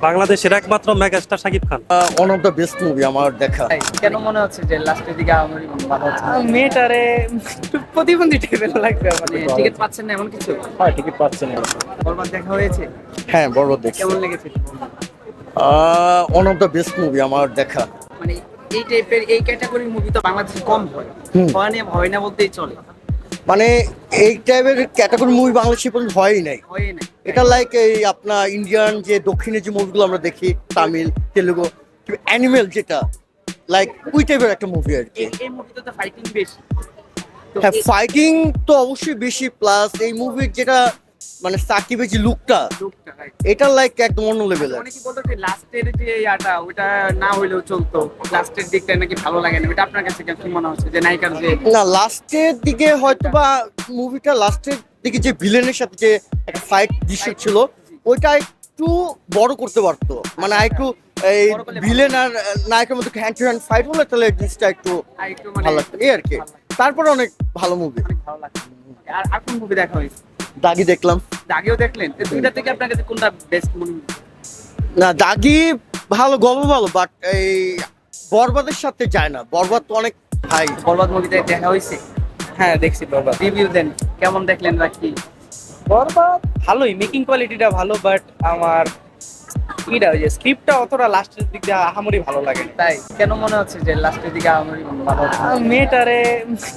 বাংলাদেশের একমাত্র megastar Shakib Khan. One of the best movie আমার দেখা। কেন মনে হচ্ছে যে লাস্টের দিকে আমার ভালো হচ্ছে না? মেয়েটারে একটু প্রতিবন্ধী টাইপের লাগবে আমার। মানে টিকিট পাচ্ছেন না এমন কিছু? হ্যাঁ, টিকিট পাচ্ছেন না। বরবাদ দেখা হয়েছে? হ্যাঁ, বরবাদ দেখছি। কেমন লেগেছে? One of the best movie আমার দেখা। মানে এই টাইপের এই ক্যাটাগরির মুভি তো বাংলাদেশে কম হয়। হয় না বলতেই চলে। মানে এই টাইপের ক্যাটাগরি মুভি বাংলাদেশে পর্যন্ত হয়ই নাই। হয়ই নাই। এটা লাইক এই আপনার ইন্ডিয়ান যে দক্ষিণের যে মুভিগুলো আমরা দেখি, তামিল, তেলুগু, অ্যানিমেল যেটা লাইক ওই টাইপের একটা মুভি আর কি। এই মুভিতে তো ফাইটিং বেশি। তো হ্যাঁ, ফাইটিং তো অবশ্যই বেশি, প্লাস এই মুভির যেটা মানে সাকিবের যে লুকটা, লোকটা right। এটা লাইক একদম অন্য লেভেলের। অনেকে বলতো যে লাস্টের যে ইয়াটা ওটা না হইলেও চলতো, লাস্টের দিকটা নাকি ভালো লাগে না। এটা আপনার কাছে কি মনে হচ্ছে যে নায়িকার যে না, লাস্টের দিকে হয়তো বা মুভিটা লাস্টের দিকে যে ভিলেনের সাথে যে একটা ফাইট দৃশ্য ছিল ওইটা একটু বড় করতে পারতো, মানে একটু এই বড় করলে ভিলেন আর নায়কের মধ্যে হ্যান্ড টু হ্যান্ড ফাইট হলে তাহলে জিনিসটা একটু একটু মানে ভালো লাগতো এই আর কি। তারপরে অনেক ভালো মুভি। অনেক ভালো লাগছে। আর কোন মুভি দেখা হয়েছে? দাগি দেখলাম। আগেও দেখলেন? এই দুইটা থেকে আপনার কাছে কোনটা বেস্ট মনে হলো? না, দাগি ভালো, গল্প ভালো, বাট এই বরবাদের সাথে যায় না। বরবাদ তো অনেক ভাই। বরবাদ মুভিতে দেখা হয়েছে? হ্যাঁ, দেখছি বরবাদ। রিভিউ দেন, কেমন দেখলেন বা কি? বরবাদ ভালোই, মেকিং কোয়ালিটিটা ভালো, বাট আমার এটা ওই যে স্ক্রিপ্টটা অতটা লাস্টের দিক দিয়ে আহামরি ভালো লাগে না। তাই কেন মনে হচ্ছে যে লাস্টের দিকে আমার ভালো হচ্ছে না? মেয়েটারে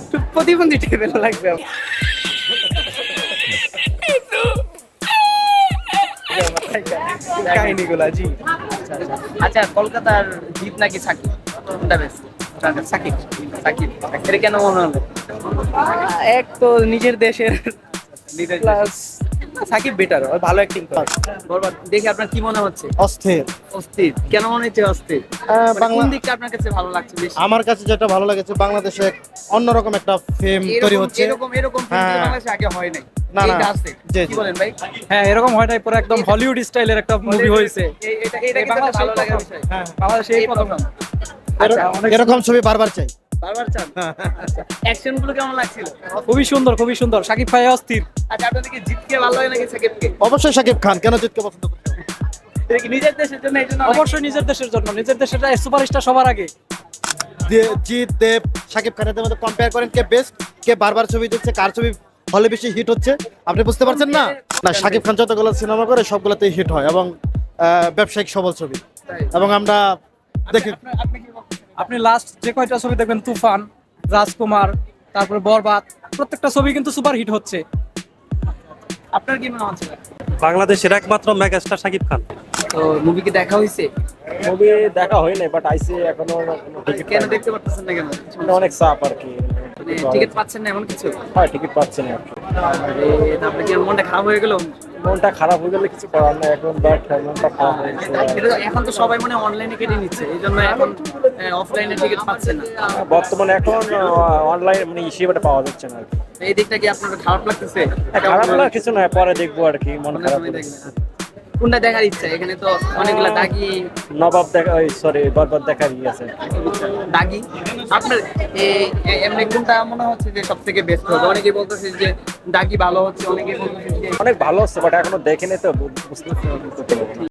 একটু প্রতিবন্ধী টাইপের লাগবে আমার। কাহিনীগুলা জি। আচ্ছা, কলকাতার জিত নাকি সাকিব, কোনটা বেস্ট? সাকিব। সাকিব এটা কেন মনে হলো? এক তো নিজের দেশের, প্লাস সাকিব বেটার, ভালো অ্যাক্টিং করে। বরবাদ দেখে আপনার কি মনে হচ্ছে? অস্থির। অস্থির কেন মনে হচ্ছে? অস্থির মানে বাংলা কোন দিকটা আপনার কাছে ভালো লাগছে বেশি? আমার কাছে যেটা ভালো লাগেছে, বাংলাদেশে অন্যরকম একটা ফেম তৈরি হচ্ছে। এরকম film হ্যাঁ। বাংলাদেশে আগে হয় নাই। না, না। এইটা আছে। জি, কি জি। বলেন ভাই? হ্যাঁ, এরকম হয় নাই, পরে একদম হলিউড স্টাইলের একটা মুভি হয়েছে। এটা কি বাংলাদেশে ভালো লাগার প্রথম। বিষয়? হ্যাঁ, বাংলাদেশে এই প্রথম। আচ্ছা, অনেক এরকম ছবি বারবার চাই। বারবার চান? আচ্ছা, অ্যাকশন গুলো কেমন লাগছিল? খুবই সুন্দর, খুবই সুন্দর। সাকিব ভাই অস্থির। আচ্ছা, আপনাদেরকে জিতকে ভালো লাগে নাকি সাকিবকে? অবশ্যই শাকিব খান, কেন জিতকে পছন্দ করতে হবে? এটা কি নিজের দেশের জন্য এই জন্য? অবশ্যই নিজের দেশের জন্য, নিজের দেশের সুপারস্টার সবার আগে। জিৎ, দেব, শাকিব খানের মধ্যে কম্পেয়ার করেন কে বেস্ট, কে বারবার ছবি দিচ্ছে, কার ছবি হলে বেশি হিট হচ্ছে, আপনি বুঝতে পারছেন না? না, শাকিব খান যতগুলো সিনেমা করে সবগুলোতেই হিট হয় এবং ব্যবসায়িক সবল ছবি, এবং আমরা দেখি। আপনি কি বলছেন? আপনি লাস্ট যে কয়টা ছবি দেখবেন, তুফান, রাজকুমার, তারপরে বরবাদ, প্রত্যেকটা ছবি কিন্তু সুপার হিট হচ্ছে। আপনার কি মনে হচ্ছে? বাংলাদেশের একমাত্র মেগাস্টার শাকিব খান। তো মুভি কি দেখা হয়েছে? মুভি দেখা হয় নাই, বাট আইসি এখনো টিকিট কেন দেখতে পারতেছেন না কেন? অনেক চাপ আর কি। মানে টিকিট পাচ্ছেন না এমন কিছু? হ্যাঁ, টিকিট পাচ্ছেন না। তারপরে কি মনটা খারাপ হয়ে গেল? মনটা খারাপ হয়ে গেলে কিছু করার নেই এখন, বাট মনটা খারাপ হয়েছে। এটা তো এখন তো সবাই মানে অনলাইনে কেটে নিচ্ছে, এই জন্য এখন অফলাইনে টিকিট পাচ্ছে না। বর্তমানে এখন অনলাইন মানে হিসেবে পাওয়া যাচ্ছে না আর কি। এই দিকটা কি আপনার খারাপ লাগতেছে? খারাপ লাগা কিছু নয়, পরে দেখবো আর কি। মন অন্য খারাপ সময় হলে। দেখবেন। কোনটা দেখার ইচ্ছা? এখানে তো অনেকগুলা দাগি নবাব দেখা, সরি, বরবাদ দেখার ই আছে। দাগি আপনার এমনি কোনটা মনে হচ্ছে যে সব থেকে বেস্ট হবে? অনেকে বলতেছে যে দাগি ভালো হচ্ছে, অনেকে বলতেছে যে অনেক ভালো হচ্ছে, বাট এখনো দেখেনি তো বুঝতে পারছি না।